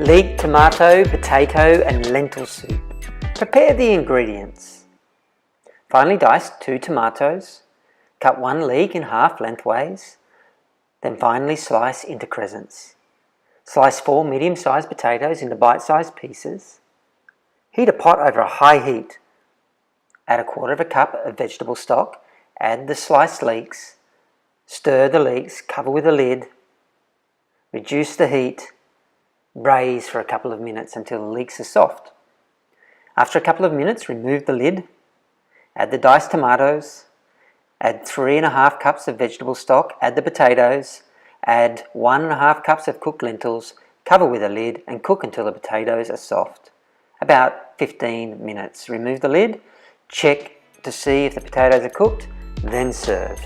Leek tomato, potato and lentil soup. Prepare the ingredients. Finely dice 2 tomatoes, cut 1 leek in half lengthways, then finely slice into crescents. Slice 4 medium-sized potatoes into bite-sized pieces. Heat a pot over a high heat. Add 1/4 cup of vegetable stock, add the sliced leeks, stir the leeks, cover with a lid, reduce the heat, braise for a couple of minutes until the leeks are soft. After a couple of minutes, remove the lid, add the diced tomatoes, add 3½ cups of vegetable stock, add the potatoes, add 1½ cups of cooked lentils, cover with a lid and cook until the potatoes are soft. About 15 minutes. Remove the lid, check to see if the potatoes are cooked, then serve.